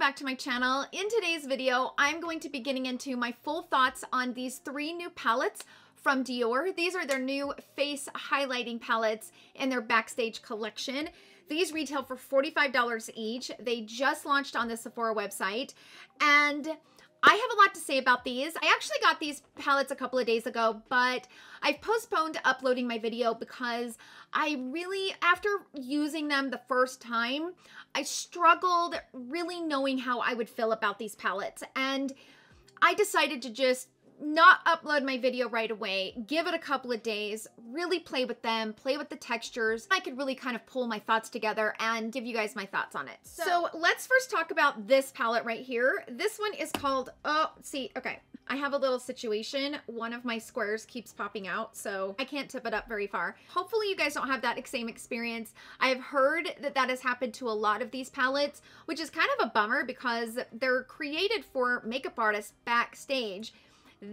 back to my channel. In today's video, I'm going to be getting into my full thoughts on these 3 new palettes from Dior. These are their new face highlighting palettes in their Backstage collection. These retail for $45 each. They just launched on the Sephora website, and I have a lot to say about these. I actually got these palettes a couple of days ago, but I've postponed uploading my video because I really, after using them the first time, I struggled really knowing how I would feel about these palettes. And I decided to just not upload my video right away, give it a couple of days, really play with them, play with the textures. I could really kind of pull my thoughts together and give you guys my thoughts on it. So let's first talk about this palette right here. This one is called, I have a little situation. One of my squares keeps popping out, so I can't tip it up very far. Hopefully you guys don't have that same experience. I've heard that that has happened to a lot of these palettes, which is kind of a bummer because they're created for makeup artists backstage.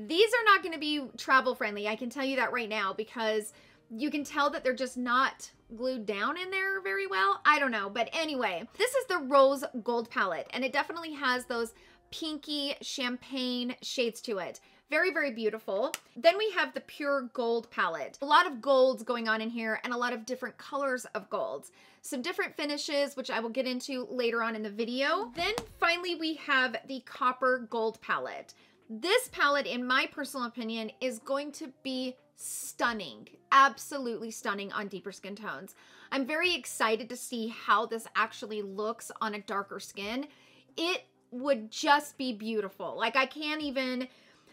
These are not going to be travel friendly. I can tell you that right now because you can tell that they're just not glued down in there very well. I don't know. But anyway, this is the Rose Gold palette, and it definitely has those pinky champagne shades to it. Very, very beautiful. Then we have the Pure Gold palette. A lot of golds going on in here and a lot of different colors of golds. Some different finishes, which I will get into later on in the video. Then finally, we have the Copper Gold palette. This palette, in my personal opinion, is going to be stunning. Absolutely stunning on deeper skin tones. I'm very excited to see how this actually looks on a darker skin. It would just be beautiful. Like, I can't even...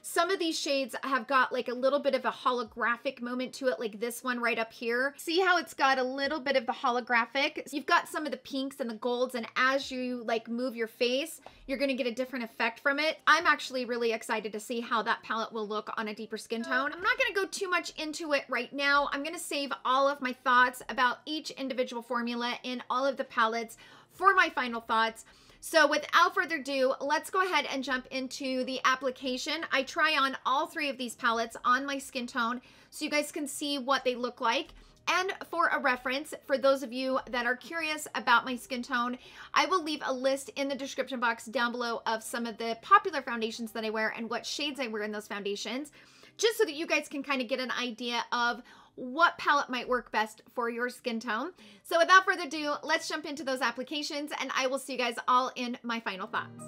Some of these shades have got like a little bit of a holographic moment to it, like this one right up here. See how it's got a little bit of the holographic? You've got some of the pinks and the golds, and as you like move your face, you're gonna get a different effect from it. I'm actually really excited to see how that palette will look on a deeper skin tone. I'm not gonna go too much into it right now. I'm gonna save all of my thoughts about each individual formula in all of the palettes for my final thoughts. So without further ado, let's go ahead and jump into the application. I try on all 3 of these palettes on my skin tone so you guys can see what they look like. And for a reference, for those of you that are curious about my skin tone, I will leave a list in the description box down below of some of the popular foundations that I wear and what shades I wear in those foundations, just so that you guys can kind of get an idea of what palette might work best for your skin tone. So without further ado, let's jump into those applications, and I will see you guys all in my final thoughts.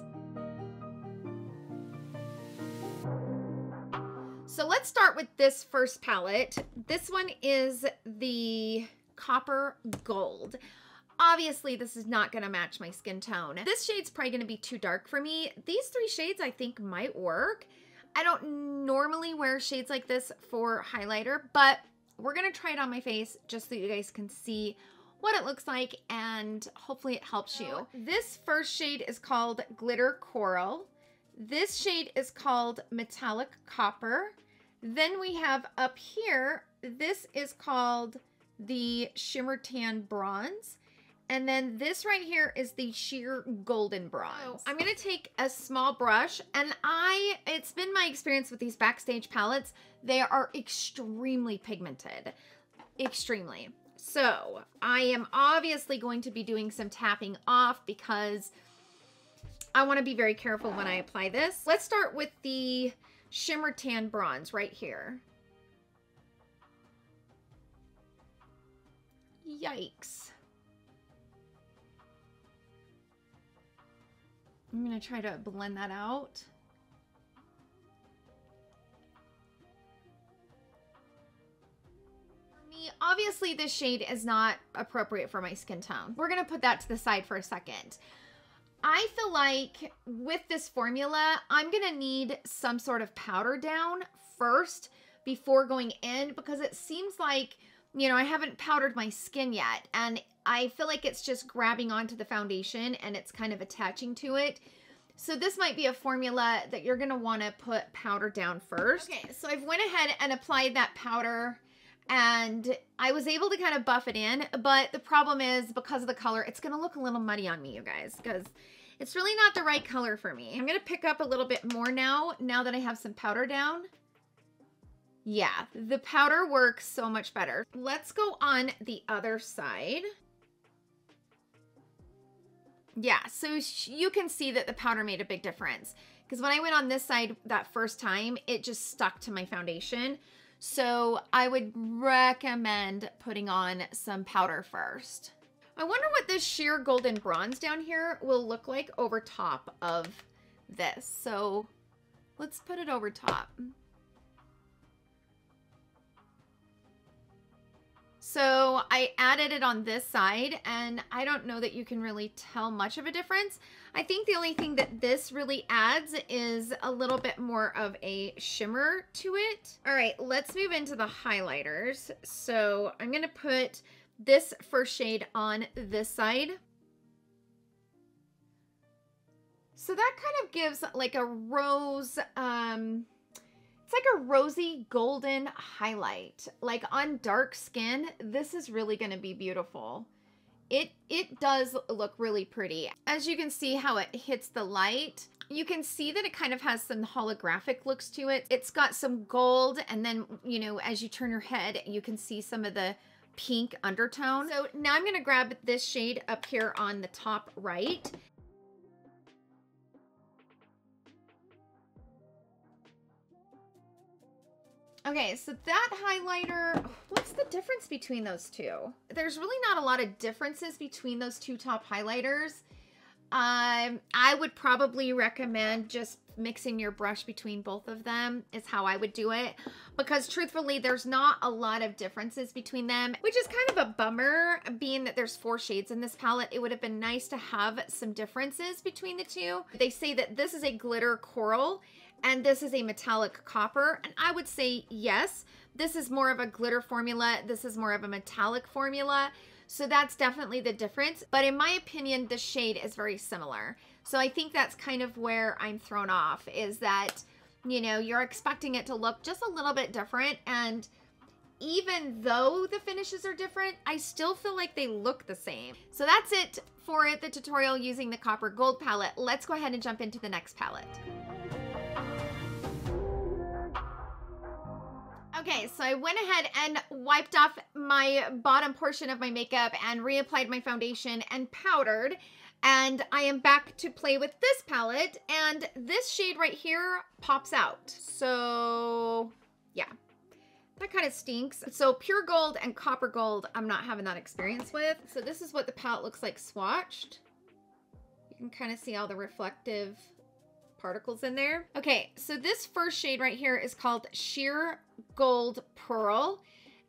So let's start with this first palette. This one is the Copper Gold. Obviously, this is not going to match my skin tone. This shade's probably going to be too dark for me. These 3 shades I think might work. I don't normally wear shades like this for highlighter, but we're going to try it on my face just so you guys can see what it looks like, and hopefully it helps you. This first shade is called Glitter Coral. This shade is called Metallic Copper. Then we have up here, this is called the Shimmer Tan Bronze. And then this right here is the Sheer Golden Bronze. So I'm going to take a small brush, and it's been my experience with these Backstage palettes, they are extremely pigmented. Extremely. So I am obviously going to be doing some tapping off because I want to be very careful when I apply this. Let's start with the Shimmer Tan Bronze right here. Yikes. I'm going to try to blend that out. For me, obviously this shade is not appropriate for my skin tone. We're going to put that to the side for a second. I feel like with this formula, I'm going to need some sort of powder down first before going in, because it seems like, you know, I haven't powdered my skin yet, and I feel like it's just grabbing onto the foundation and it's kind of attaching to it. So this might be a formula that you're going to want to put powder down first. Okay, so I've went ahead and applied that powder, and I was able to kind of buff it in, but the problem is because of the color, it's going to look a little muddy on me, you guys, because it's really not the right color for me. I'm going to pick up a little bit more now that I have some powder down. Yeah, the powder works so much better. Let's go on the other side. Yeah, so you can see that the powder made a big difference. Because when I went on this side that first time, it just stuck to my foundation. So I would recommend putting on some powder first. I wonder what this sheer golden bronze down here will look like over top of this. So let's put it over top. So I added it on this side, and I don't know that you can really tell much of a difference. I think the only thing that this really adds is a little bit more of a shimmer to it. All right, let's move into the highlighters. So I'm gonna put this first shade on this side. So that kind of gives like a rose, it's like a rosy golden highlight. Like on dark skin, this is really going to be beautiful. It does look really pretty. As you can see how it hits the light, you can see that it kind of has some holographic looks to it. It's got some gold, and then, you know, as you turn your head, you can see some of the pink undertone. So now I'm going to grab this shade up here on the top right. Okay, so that highlighter, what's the difference between those two? There's really not a lot of differences between those two top highlighters. I would probably recommend just mixing your brush between both of them is how I would do it, because truthfully, there's not a lot of differences between them, which is kind of a bummer, being that there's 4 shades in this palette. It would have been nice to have some differences between the two. They say that this is a glitter coral and this is a metallic copper, and I would say yes, this is more of a glitter formula, this is more of a metallic formula, so that's definitely the difference. But in my opinion, the shade is very similar. So I think that's kind of where I'm thrown off, is that, you know, you're expecting it to look just a little bit different, and even though the finishes are different, I still feel like they look the same. So that's it for the tutorial using the copper gold palette. Let's go ahead and jump into the next palette. Okay, so I went ahead and wiped off my bottom portion of my makeup and reapplied my foundation and powdered. And I am back to play with this palette, and this shade right here pops out. So yeah, that kind of stinks. So pure gold and copper gold, I'm not having that experience with. So this is what the palette looks like swatched. You can kind of see all the reflective particles in there. Okay, so this first shade right here is called Sheer Gold Pearl.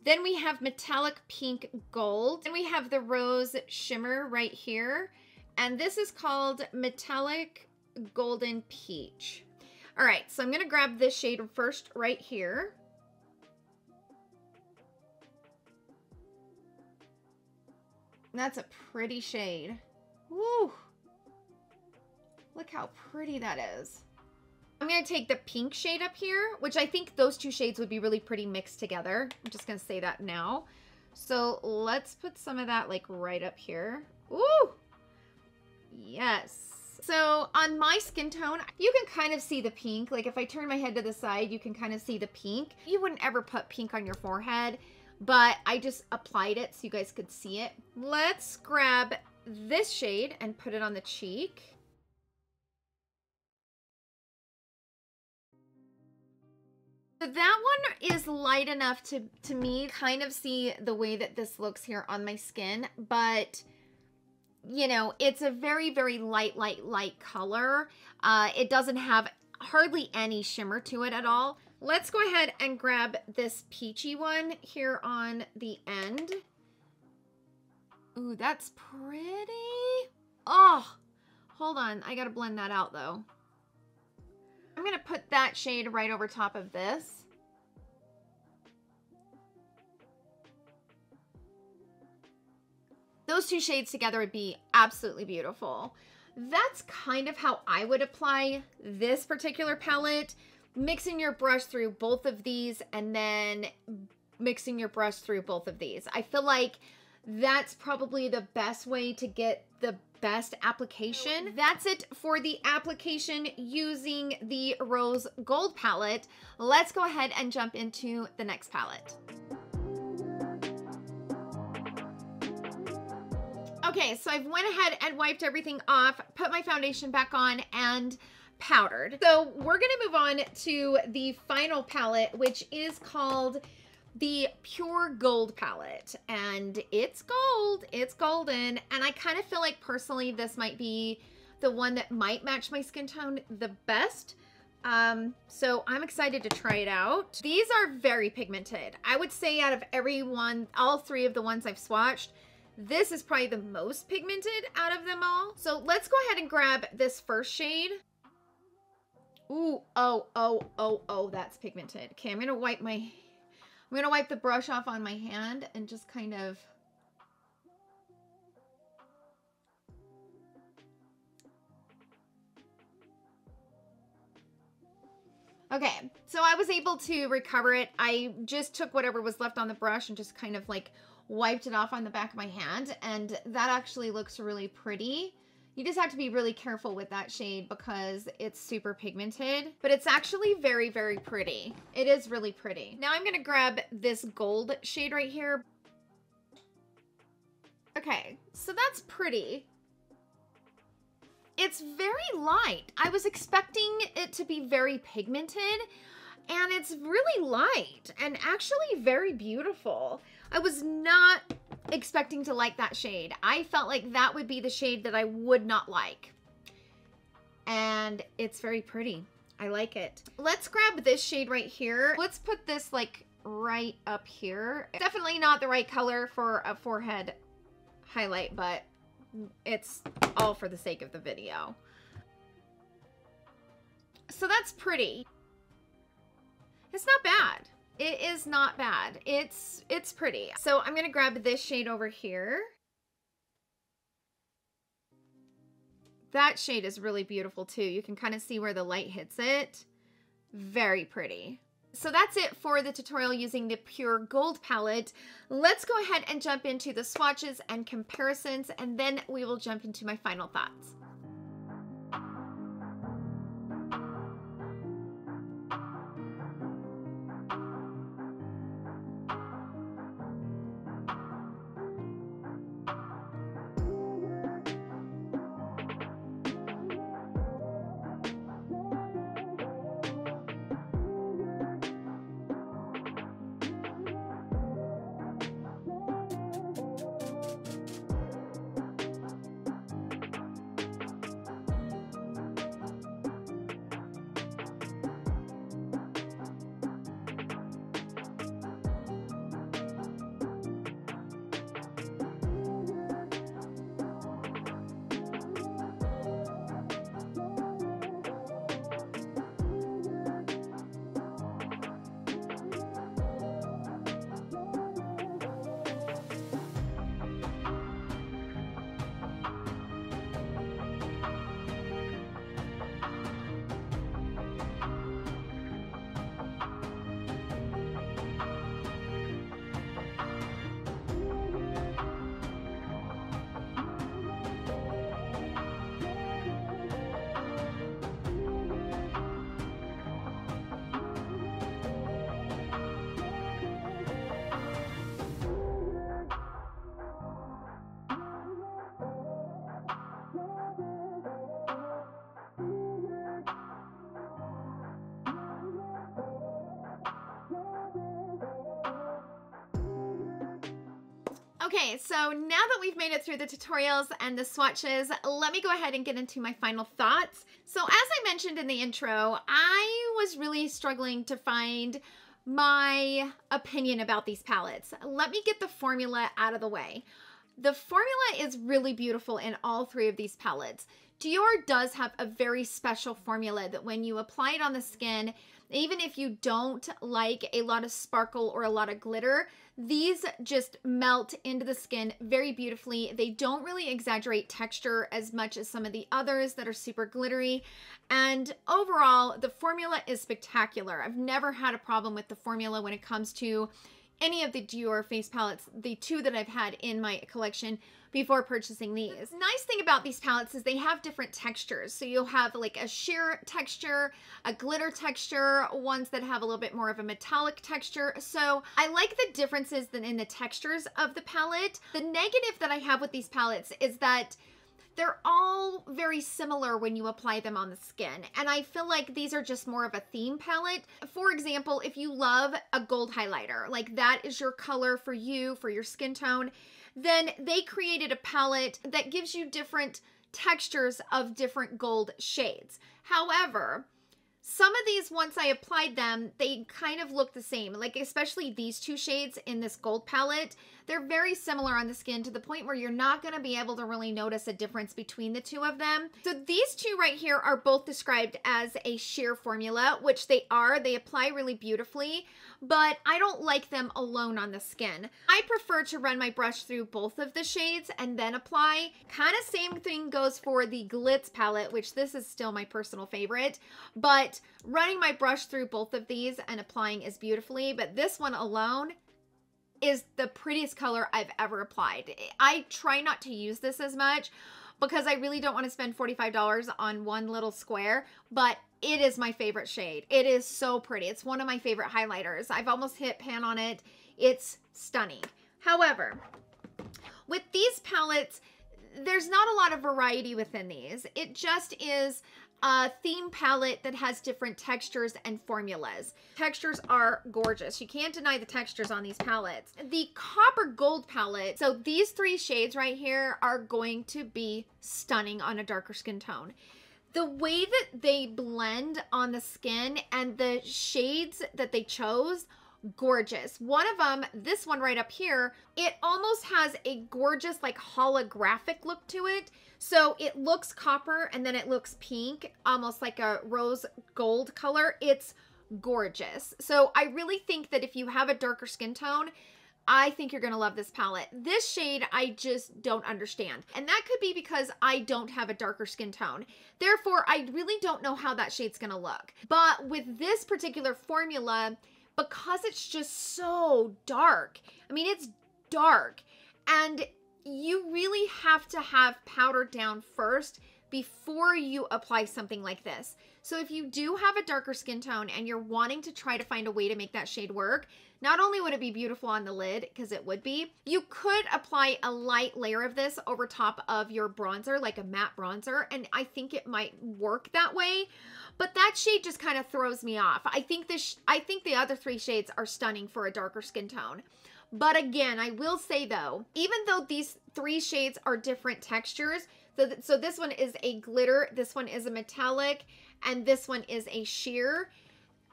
Then we have Metallic Pink Gold. Then we have the Rose Shimmer right here. And this is called Metallic Golden Peach. All right, so I'm gonna grab this shade first right here. That's a pretty shade. Woo! Look how pretty that is. I'm going to take the pink shade up here, which I think those two shades would be really pretty mixed together. I'm just going to say that now. So let's put some of that like right up here. Ooh! Yes. So on my skin tone, you can kind of see the pink. Like if I turn my head to the side, you can kind of see the pink. You wouldn't ever put pink on your forehead, but I just applied it so you guys could see it. Let's grab this shade and put it on the cheek. So that one is light enough to me kind of see the way that this looks here on my skin, but you know, it's a very, very light color. It doesn't have hardly any shimmer to it at all. Let's go ahead and grab this peachy one here on the end. Ooh, that's pretty. Oh, hold on. I gotta blend that out though. I'm gonna put that shade right over top of this. Those two shades together would be absolutely beautiful. That's kind of how I would apply this particular palette. Mixing your brush through both of these and then mixing your brush through both of these. I feel like that's probably the best way to get the best application. That's it for the application using the Rose Gold palette. Let's go ahead and jump into the next palette. Okay, so I've went ahead and wiped everything off, put my foundation back on, and powdered. So we're gonna move on to the final palette, which is called the Pure Gold palette. And it's gold, it's golden. And I kind of feel like personally, this might be the one that might match my skin tone the best. So I'm excited to try it out. These are very pigmented. I would say out of everyone, all three of the ones I've swatched, this is probably the most pigmented out of them all. So let's go ahead and grab this first shade. Ooh, oh, that's pigmented. Okay, I'm gonna wipe the brush off on my hand and just kind of okay, so I was able to recover it. I just took whatever was left on the brush and just kind of like wiped it off on the back of my hand, and that actually looks really pretty. You just have to be really careful with that shade because it's super pigmented, but it's actually very, very pretty. It is really pretty. Now I'm gonna grab this gold shade right here. Okay, so that's pretty. It's very light. I was expecting it to be very pigmented, and it's really light and actually very beautiful. I was not expecting to like that shade. I felt like that would be the shade that I would not like. And it's very pretty. I like it. Let's grab this shade right here. Let's put this like right up here. Definitely not the right color for a forehead highlight, but it's all for the sake of the video. So that's pretty. It's not bad. It is not bad. It's pretty. So I'm gonna grab this shade over here. That shade is really beautiful too. You can kind of see where the light hits it. Very pretty. So that's it for the tutorial using the Pure Gold palette. Let's go ahead and jump into the swatches and comparisons, and then we will jump into my final thoughts. Okay, so now that we've made it through the tutorials and the swatches, let me go ahead and get into my final thoughts. So as I mentioned in the intro, I was really struggling to find my opinion about these palettes. Let me get the formula out of the way. The formula is really beautiful in all three of these palettes. Dior does have a very special formula that when you apply it on the skin, even if you don't like a lot of sparkle or a lot of glitter, these just melt into the skin very beautifully. They don't really exaggerate texture as much as some of the others that are super glittery. And overall, the formula is spectacular. I've never had a problem with the formula when it comes to any of the Dior face palettes, the two that I've had in my collection before purchasing these. The nice thing about these palettes is they have different textures. So you'll have like a sheer texture, a glitter texture, ones that have a little bit more of a metallic texture. So I like the differences in the textures of the palette. The negative that I have with these palettes is that they're all very similar when you apply them on the skin. And I feel like these are just more of a theme palette. For example, if you love a gold highlighter, like that is your color for you, for your skin tone, then they created a palette that gives you different textures of different gold shades. However, some of these, once I applied them, they kind of look the same. Like especially these two shades in this gold palette, they're very similar on the skin to the point where you're not going to be able to really notice a difference between the two of them. So these two right here are both described as a sheer formula, which they are. They apply really beautifully, but I don't like them alone on the skin. I prefer to run my brush through both of the shades and then apply. Kind of same thing goes for the Glitz palette, which this is still my personal favorite, but running my brush through both of these and applying is beautifully, but this one alone is the prettiest color I've ever applied. I try not to use this as much because I really don't want to spend $45 on one little square, but it is my favorite shade. It is so pretty. It's one of my favorite highlighters. I've almost hit pan on it. It's stunning. However, with these palettes, there's not a lot of variety within these. It just is a theme palette that has different textures and formulas. Textures are gorgeous. You can't deny the textures on these palettes. The copper gold palette, so these three shades right here are going to be stunning on a darker skin tone. The way that they blend on the skin and the shades that they chose, gorgeous. One of them, this one right up here, it almost has a gorgeous like holographic look to it. So it looks copper and then it looks pink, almost like a rose gold color. It's gorgeous. So I really think that if you have a darker skin tone, I think you're going to love this palette. This shade, I just don't understand. And that could be because I don't have a darker skin tone. Therefore, I really don't know how that shade's going to look. But with this particular formula, because it's just so dark, I mean, it's dark, and you really have to have powdered down first before you apply something like this. So if you do have a darker skin tone and you're wanting to try to find a way to make that shade work, not only would it be beautiful on the lid, because it would be, you could apply a light layer of this over top of your bronzer, like a matte bronzer, and I think it might work that way. But that shade just kind of throws me off. I think the other three shades are stunning for a darker skin tone. But again, I will say though, even though these three shades are different textures, so this one is a glitter, this one is a metallic, and this one is a sheer,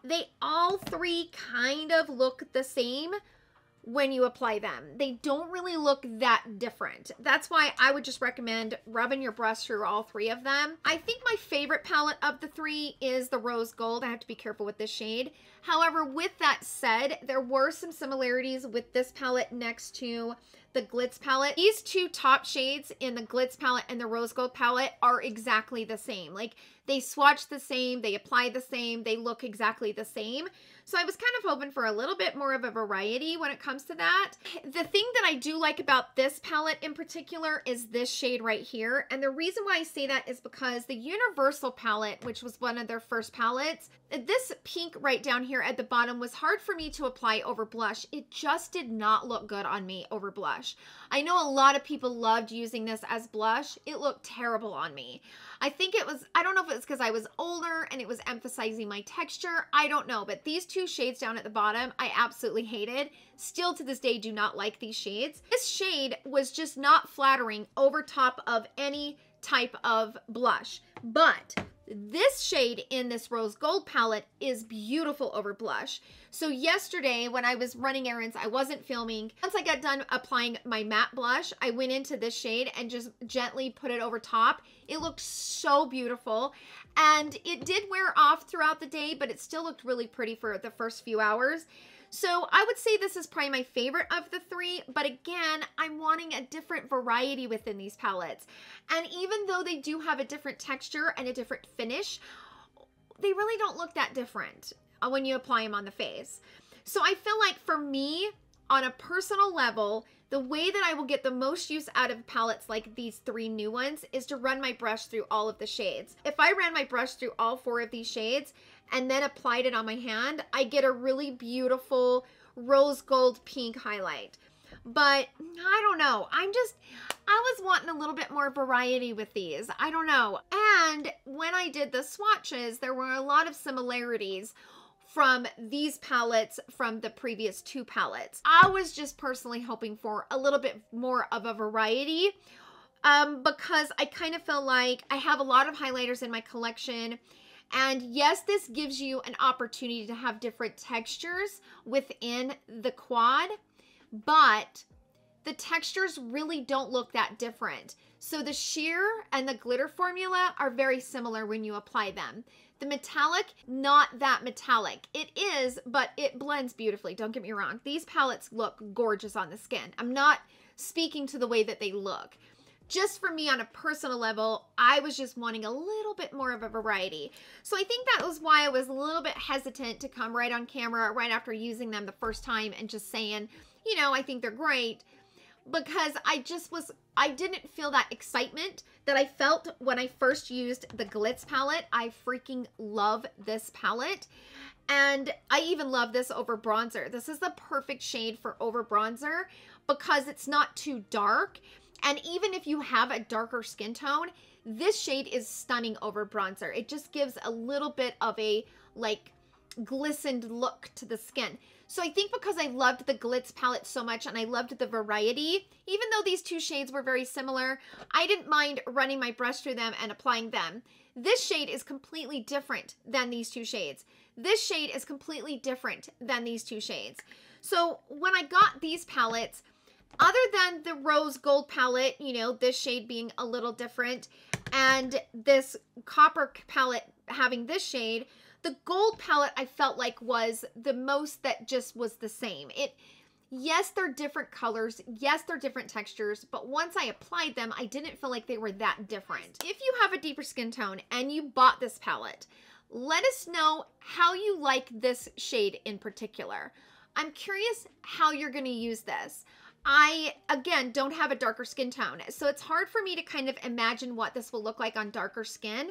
they all three kind of look the same when you apply them. They don't really look that different. That's why I would just recommend rubbing your brush through all three of them. I think my favorite palette of the three is the rose gold. I have to be careful with this shade. However, with that said, there were some similarities with this palette next to the Glitz palette. These two top shades in the Glitz palette and the rose gold palette are exactly the same. Like, they swatch the same, they apply the same, they look exactly the same. So I was kind of hoping for a little bit more of a variety when it comes to that. The thing that I do like about this palette in particular is this shade right here. And the reason why I say that is because the Universal palette, which was one of their first palettes, this pink right down here at the bottom was hard for me to apply over blush. It just did not look good on me over blush. I know a lot of people loved using this as blush. It looked terrible on me. I think it was, I don't know if it's because I was older and it was emphasizing my texture. I don't know, but these two shades down at the bottom, I absolutely hated. Still to this day, do not like these shades. This shade was just not flattering over top of any type of blush, but this shade in this rose gold palette is beautiful over blush. So yesterday when I was running errands, I wasn't filming. Once I got done applying my matte blush, I went into this shade and just gently put it over top. It looked so beautiful, and it did wear off throughout the day, but it still looked really pretty for the first few hours. So I would say this is probably my favorite of the three, but again, I'm wanting a different variety within these palettes. And even though they do have a different texture and a different finish, they really don't look that different when you apply them on the face. So I feel like for me, on a personal level, the way that I will get the most use out of palettes like these 3 new ones is to run my brush through all of the shades. If I ran my brush through all 4 of these shades and then applied it on my hand, I get a really beautiful rose gold pink highlight. But I don't know. I was wanting a little bit more variety with these. I don't know. And when I did the swatches, there were a lot of similarities from these palettes from the previous 2 palettes. I was just personally hoping for a little bit more of a variety because I kind of feel like I have a lot of highlighters in my collection. And yes, this gives you an opportunity to have different textures within the quad, but the textures really don't look that different. So the sheer and the glitter formula are very similar when you apply them. The metallic, not that metallic. It is, but it blends beautifully. Don't get me wrong. These palettes look gorgeous on the skin. I'm not speaking to the way that they look. Just for me on a personal level, I was just wanting a little bit more of a variety. So I think that was why I was a little bit hesitant to come right on camera right after using them the first time and just saying, you know, I think they're great. Because I didn't feel that excitement that I felt when I first used the Glitz palette. I freaking love this palette. And I even love this over bronzer. This is the perfect shade for over bronzer because it's not too dark. And even if you have a darker skin tone, this shade is stunning over bronzer. It just gives a little bit of a like glistened look to the skin. So I think because I loved the Glitz palette so much and I loved the variety, even though these 2 shades were very similar, I didn't mind running my brush through them and applying them. This shade is completely different than these 2 shades. This shade is completely different than these 2 shades. So when I got these palettes, other than the rose gold palette, you know, this shade being a little different, and this copper palette having this shade, the gold palette I felt like was the most that just was the same. Yes, they're different colors. Yes, they're different textures. But once I applied them, I didn't feel like they were that different. If you have a deeper skin tone and you bought this palette, let us know how you like this shade in particular. I'm curious how you're going to use this. I, again, don't have a darker skin tone, so it's hard for me to kind of imagine what this will look like on darker skin.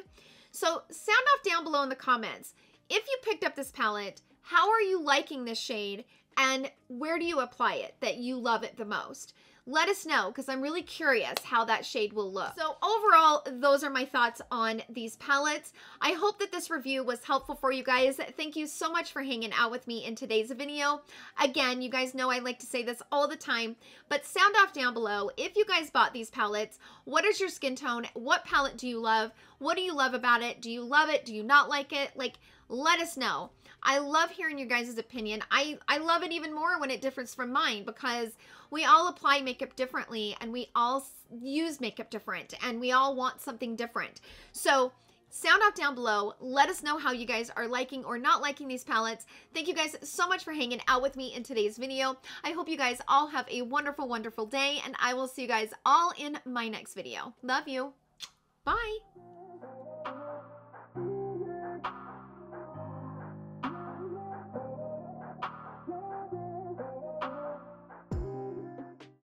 So sound off down below in the comments. If you picked up this palette, how are you liking this shade and where do you apply it that you love it the most? Let us know because I'm really curious how that shade will look. So overall, those are my thoughts on these palettes. I hope that this review was helpful for you guys. Thank you so much for hanging out with me in today's video. Again, you guys know I like to say this all the time, but sound off down below. If you guys bought these palettes, what is your skin tone? What palette do you love? What do you love about it? Do you love it? Do you not like it? Like, let us know. I love hearing your guys' opinion. I love it even more when it differs from mine because we all apply makeup differently and we all use makeup different and we all want something different. So sound off down below. Let us know how you guys are liking or not liking these palettes. Thank you guys so much for hanging out with me in today's video. I hope you guys all have a wonderful, wonderful day and I will see you guys all in my next video. Love you. Bye.